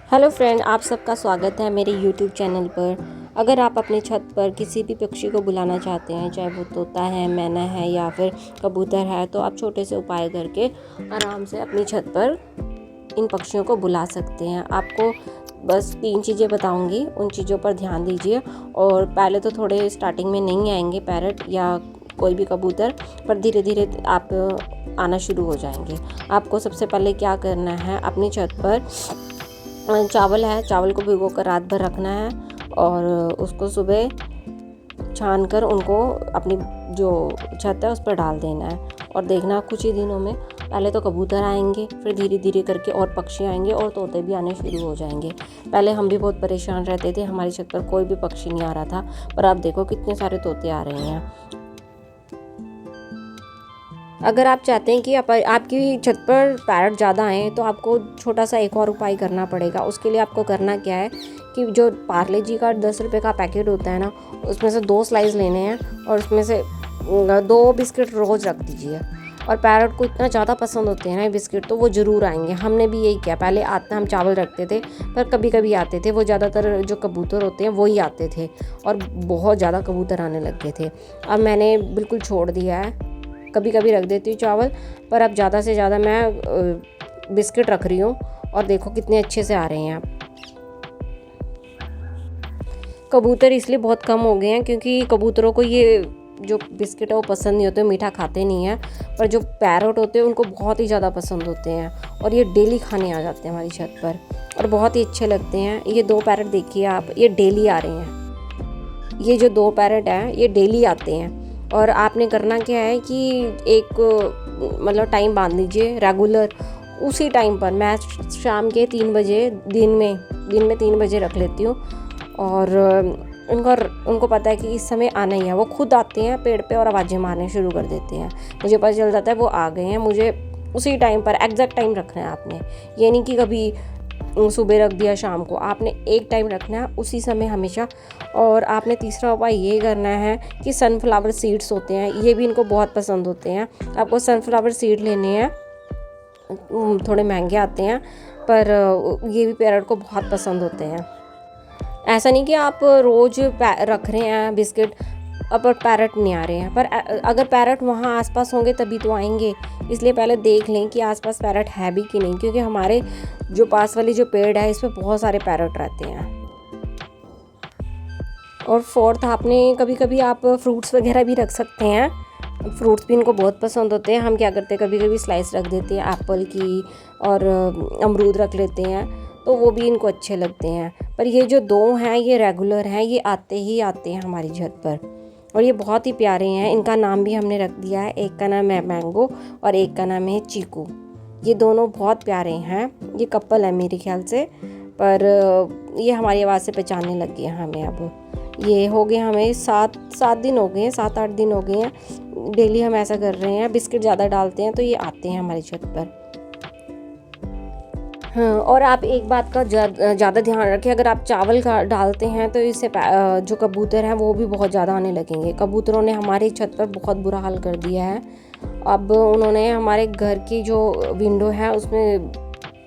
Hello friend, आप सबका स्वागत है मेरे यूट्यूब चैनल पर। अगर आप अपनी छत पर किसी भी पक्षी को बुलाना चाहते हैं, चाहे वो तोता है, मैना है या फिर कबूतर है, तो आप छोटे से उपाय करके आराम से अपनी छत पर इन पक्षियों को बुला सकते हैं। आपको बस 3 चीज़ें बताऊंगी, उन चीज़ों पर ध्यान दीजिए। और पहले तो थोड़े स्टार्टिंग में नहीं आएंगे पैरट या कोई भी कबूतर, पर धीरे धीरे आप आना शुरू हो जाएंगे। आपको सबसे पहले क्या करना है, अपनी छत पर चावल है, चावल को भिगो कर रात भर रखना है और उसको सुबह छान कर उनको अपनी जो छत है उस पर डाल देना है। और देखना कुछ ही दिनों में पहले तो कबूतर आएंगे, फिर धीरे धीरे करके और पक्षी आएंगे और तोते भी आने शुरू हो जाएंगे। पहले हम भी बहुत परेशान रहते थे, हमारी छत पर कोई भी पक्षी नहीं आ रहा था, पर अब देखो कितने सारे तोते आ रहे हैं। अगर आप चाहते हैं कि आपकी छत पर पैरट ज़्यादा आएँ, तो आपको छोटा सा एक और उपाय करना पड़ेगा। उसके लिए आपको करना क्या है कि जो पार्ले जी का 10 रुपये का पैकेट होता है ना, उसमें से 2 स्लाइस लेने हैं और उसमें से 2 बिस्किट रोज़ रख दीजिए। और पैरट को इतना ज़्यादा पसंद होते हैं ना ये बिस्किट, तो वो ज़रूर आएंगे। हमने भी यही किया, पहले आते हम चावल रखते थे, पर कभी कभी आते थे। वो ज़्यादातर जो कबूतर होते हैं वही आते थे और बहुत ज़्यादा कबूतर आने लग गए थे। अब मैंने बिल्कुल छोड़ दिया है, कभी कभी रख देती हूँ चावल, पर अब ज़्यादा से ज़्यादा मैं बिस्किट रख रही हूँ। और देखो कितने अच्छे से आ रहे हैं। कबूतर इसलिए बहुत कम हो गए हैं क्योंकि कबूतरों को ये जो बिस्किट है वो पसंद नहीं होते, मीठा खाते नहीं हैं। पर जो पैरट होते हैं उनको बहुत ही ज़्यादा पसंद होते हैं और ये डेली खाने आ जाते हैं हमारी छत पर और बहुत ही अच्छे लगते हैं। ये 2 पैरट देखिए आप, ये डेली आ रहे हैं। ये जो 2 पैरट हैं ये डेली आते हैं। और आपने करना क्या है कि एक मतलब टाइम बांध लीजिए रेगुलर, उसी टाइम पर। मैं शाम के 3 बजे दिन में 3 बजे रख लेती हूँ और उनको पता है कि इस समय आना ही है। वो खुद आते हैं पेड़ पे और आवाज़ें मारने शुरू कर देते हैं। मुझे पता चल जाता है वो आ गए हैं। मुझे उसी टाइम पर एग्जैक्ट टाइम रखना है आपने, ये नहीं कि कभी सुबह रख दिया शाम को। आपने एक टाइम रखना है उसी समय हमेशा। और आपने तीसरा उपाय ये करना है कि सनफ्लावर सीड्स होते हैं, ये भी इनको बहुत पसंद होते हैं। आपको सनफ्लावर सीड लेने हैं, थोड़े महंगे आते हैं, पर ये भी पैरट को बहुत पसंद होते हैं। ऐसा नहीं कि आप रोज़ रख रहे हैं बिस्किट पर पैरट नहीं आ रहे हैं, पर अगर पैरट वहाँ आसपास होंगे तभी तो आएंगे। इसलिए पहले देख लें कि आसपास पैरट है भी कि नहीं, क्योंकि हमारे जो पास वाली जो पेड़ है इस पर बहुत सारे पैरट रहते हैं। और 4th, आपने कभी कभी आप फ्रूट्स वगैरह भी रख सकते हैं। फ्रूट्स भी इनको बहुत पसंद होते हैं। हम क्या करते हैं, कभी कभी स्लाइस रख देते हैं एप्पल की और अमरूद रख लेते हैं, तो वो भी इनको अच्छे लगते हैं। पर ये जो 2 हैं ये रेगुलर हैं, ये आते ही आते हैं हमारी छत पर और ये बहुत ही प्यारे हैं। इनका नाम भी हमने रख दिया है, एक का नाम है मैंगो और एक का नाम है चीकू। ये दोनों बहुत प्यारे हैं। ये कपल है मेरे ख्याल से, पर ये हमारी आवाज़ से पहचानने लग गए हैं हमें। अब ये हो गए हमें 7 दिन हो गए हैं, 7-8 दिन हो गए हैं। डेली हम ऐसा कर रहे हैं, बिस्किट ज़्यादा डालते हैं तो ये आते हैं हमारी छत पर। हाँ, और आप एक बात का ज़्यादा ध्यान रखें, अगर आप चावल का डालते हैं तो इससे जो कबूतर हैं वो भी बहुत ज़्यादा आने लगेंगे। कबूतरों ने हमारी छत पर बहुत बुरा हाल कर दिया है। अब उन्होंने हमारे घर की जो विंडो है उसमें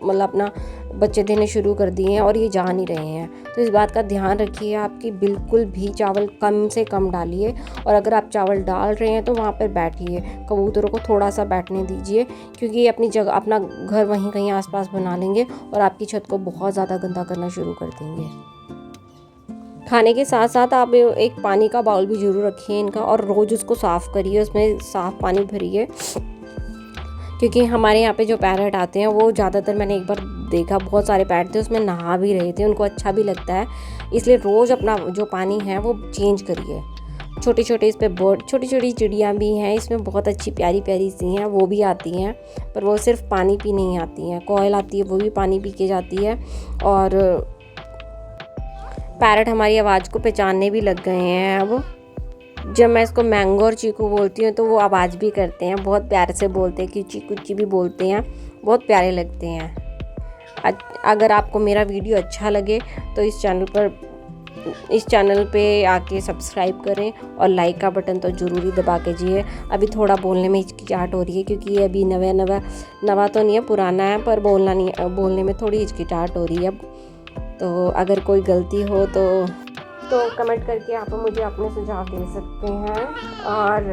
मतलब अपना बच्चे देने शुरू कर दिए हैं और ये जा नहीं रहे हैं। तो इस बात का ध्यान रखिए आपकी बिल्कुल भी चावल कम से कम डालिए। और अगर आप चावल डाल रहे हैं तो वहाँ पर बैठिए, कबूतरों को थोड़ा सा बैठने दीजिए, क्योंकि ये अपनी जगह अपना घर वहीं कहीं आसपास बना लेंगे और आपकी छत को बहुत ज़्यादा गंदा करना शुरू कर देंगे। खाने के साथ साथ आप एक पानी का बाउल भी ज़रूर रखिए इनका और रोज़ उसको साफ़ करिए, उसमें साफ़ पानी भरिए। क्योंकि हमारे यहाँ पे जो पैरट आते हैं वो ज़्यादातर, मैंने एक बार देखा बहुत सारे पैरट थे उसमें नहा भी रहे थे, उनको अच्छा भी लगता है। इसलिए रोज़ अपना जो पानी है वो चेंज करिए। छोटे छोटे इस पे बर्ड, छोटी छोटी चिड़ियाँ भी हैं इसमें, बहुत अच्छी प्यारी प्यारी सी हैं, वो भी आती हैं, पर वो सिर्फ पानी पी नहीं आती हैं। कोयल आती है, वो भी पानी पी के जाती है। और पैरट हमारी आवाज़ को पहचानने भी लग गए हैं अब। जब मैं इसको मैंगो और चीकू बोलती हूँ तो वो आवाज़ भी करते हैं, बहुत प्यार से बोलते हैं, कुची कुची भी बोलते हैं, बहुत प्यारे लगते हैं। अगर आपको मेरा वीडियो अच्छा लगे तो इस चैनल पे आके सब्सक्राइब करें और लाइक का बटन तो ज़रूरी दबा के जाइए। अभी थोड़ा बोलने में हिचकिचाहट हो रही है क्योंकि ये अभी नवा तो नहीं है, पुराना है, पर बोलने में थोड़ी हिचकिचाहट हो रही है। तो अगर कोई गलती हो तो कमेंट करके आप मुझे अपने सुझाव दे सकते हैं। और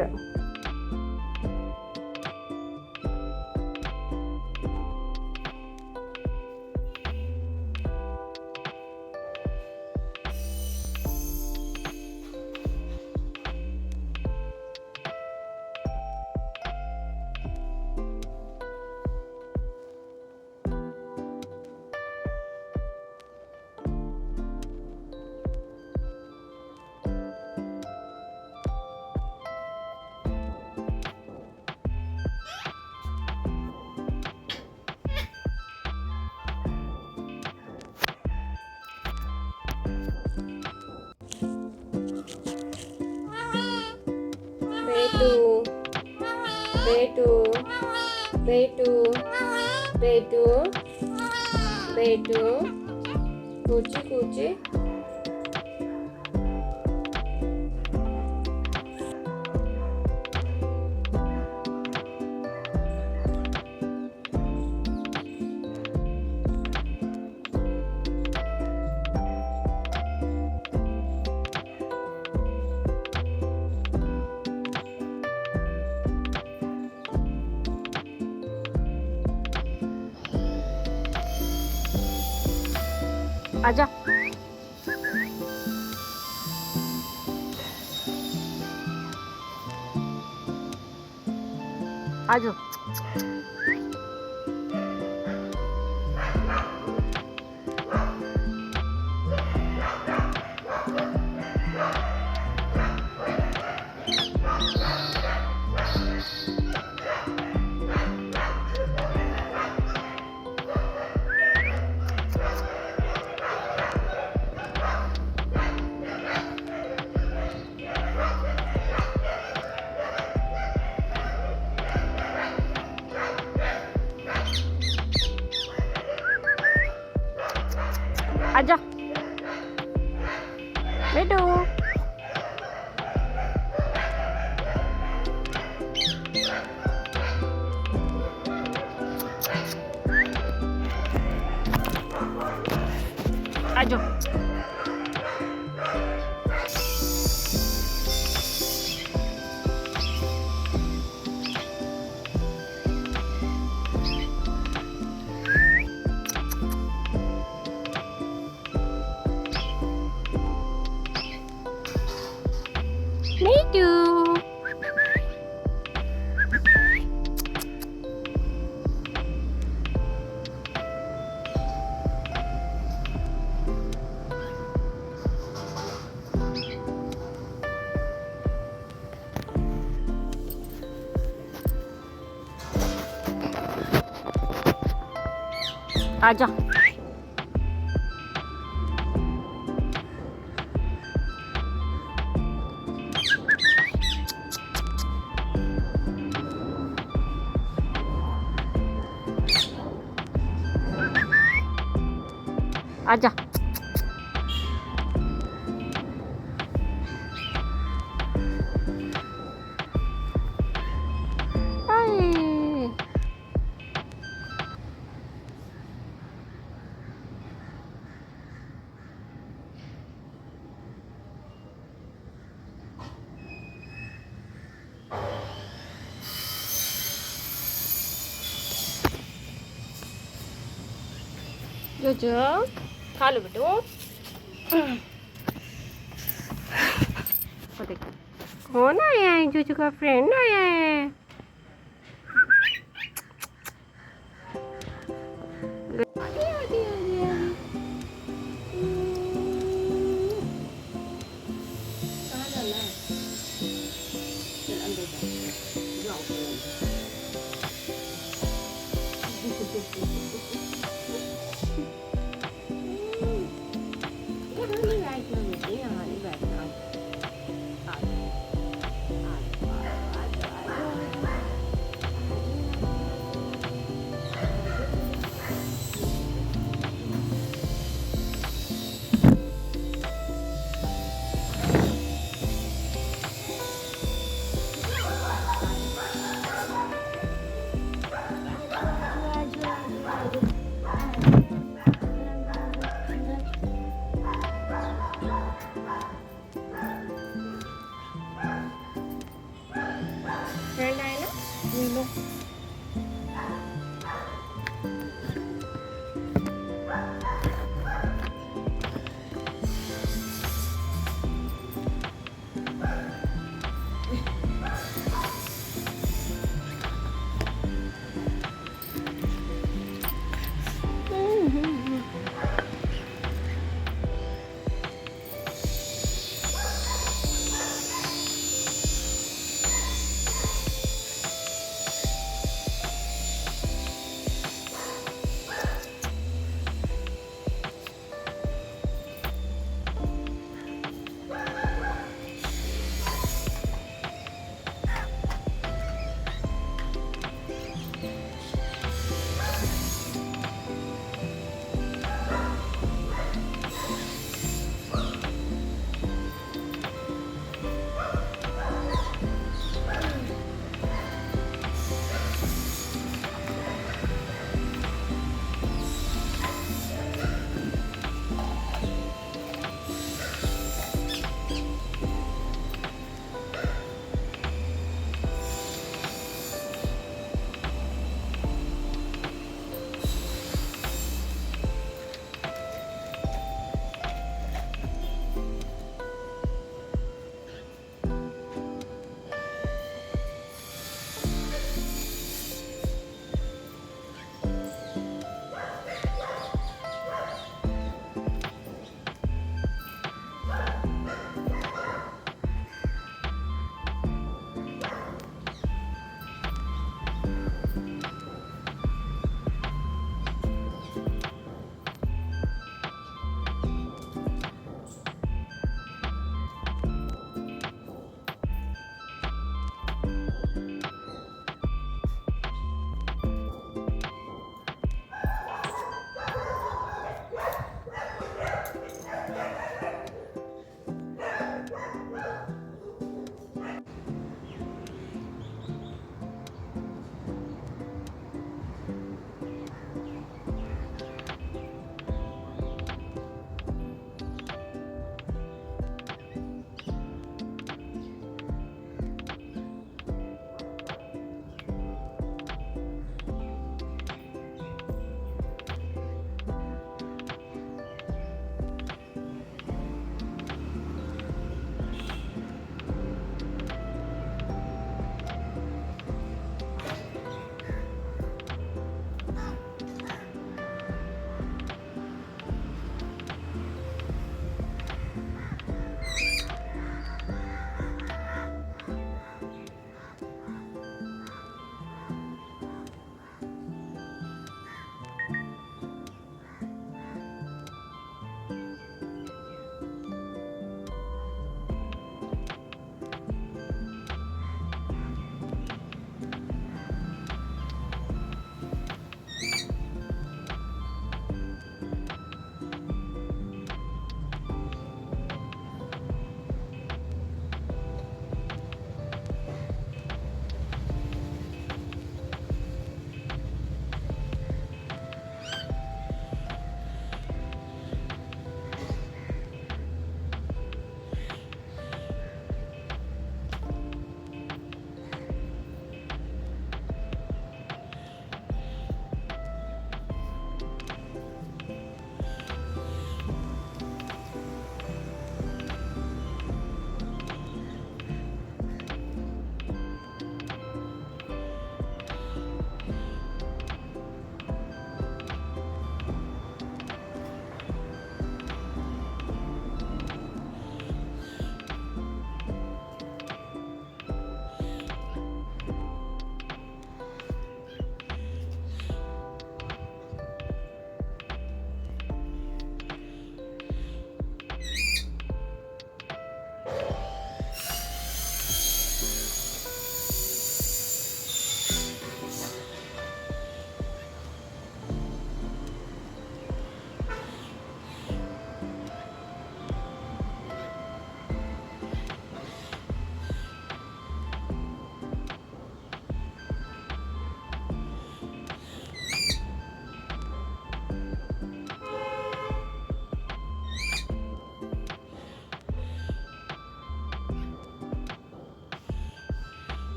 बेटू बेटू बेटू बेटू बेटू कूची कूची। आजा आजो। आजा बेटू। आजो बेटू। आजा आजा। जो खा लो बेटो। कौन आया है? जोजो का फ्रेंड आया है।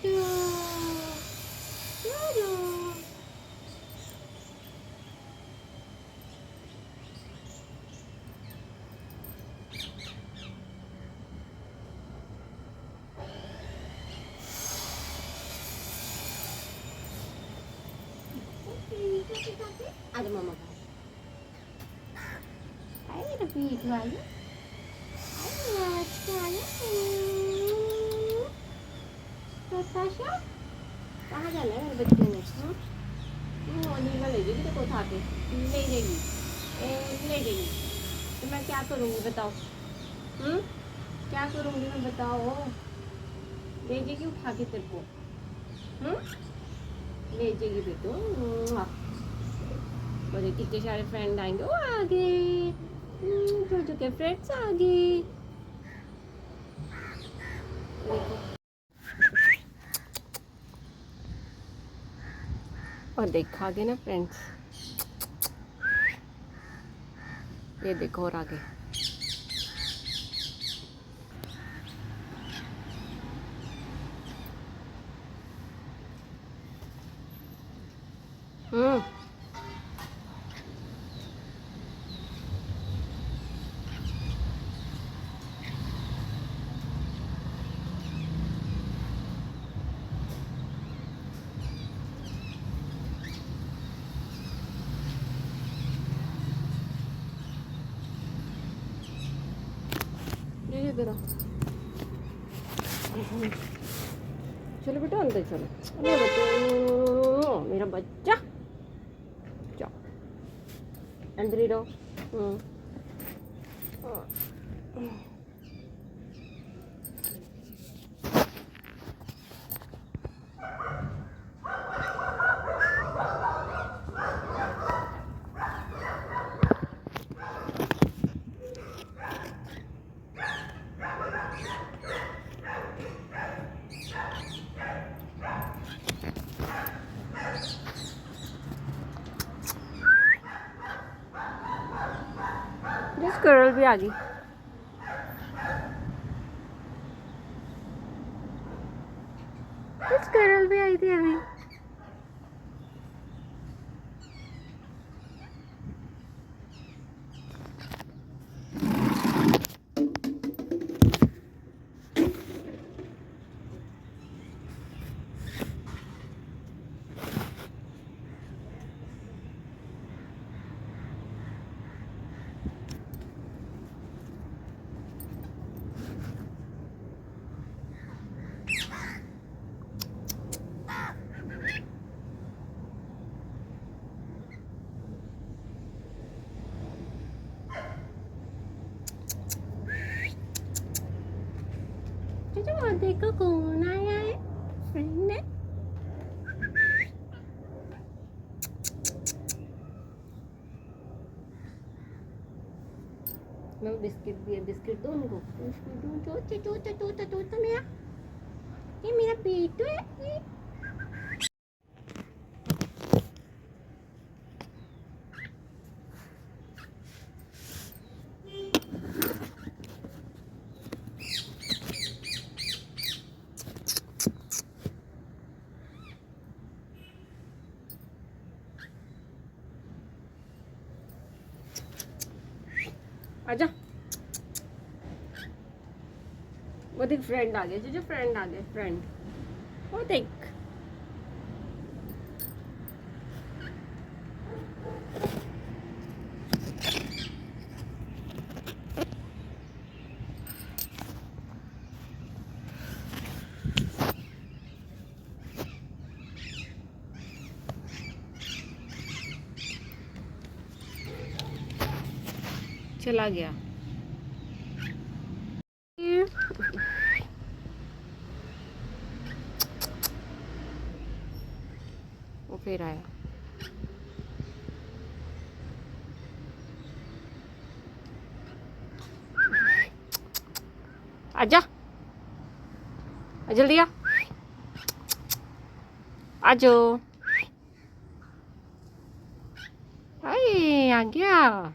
आज मम्मा आई मेरा पीठ वाली प्रत्याशा कहाँ जाना है मेरे बच्चे ने? नीला ले जाएगी तो उठा के ले जाएगी, ले जाएगी तो मैं क्या करूँगी बताओ? क्या करूँगी मैं बताओ? ले जाएगी उठा के तेरे को, ले जाएगी बेटो। बोले कितने सारे फ्रेंड आएंगे, वो आ गए, जो के फ्रेंड्स आ गए। और देखा आगे ना फ्रेंड्स, ये देखो और आगे। ये तेरा चलो बेटा अंदर चलो। अरे बच्चो मेरा बच्चा जाओ अंदर ही रहो। स्क्विरल भी आ गई। स्क्विरल भी आई थी अभी। देखो कौन आया है, फ्रेंड है। मैं बिस्किट दिया, बिस्किट दो उनको, बिस्किट दो। चोचा चोचा चोचा चोचा मेरा, ये मेरा पेट है। आजा, वो देख फ्रेंड आ गए, जो फ्रेंड आ गए, फ्रेंड वो देख। चला गया। वो फिर आया। आजा, जल्दी आ जाओ। आ गया।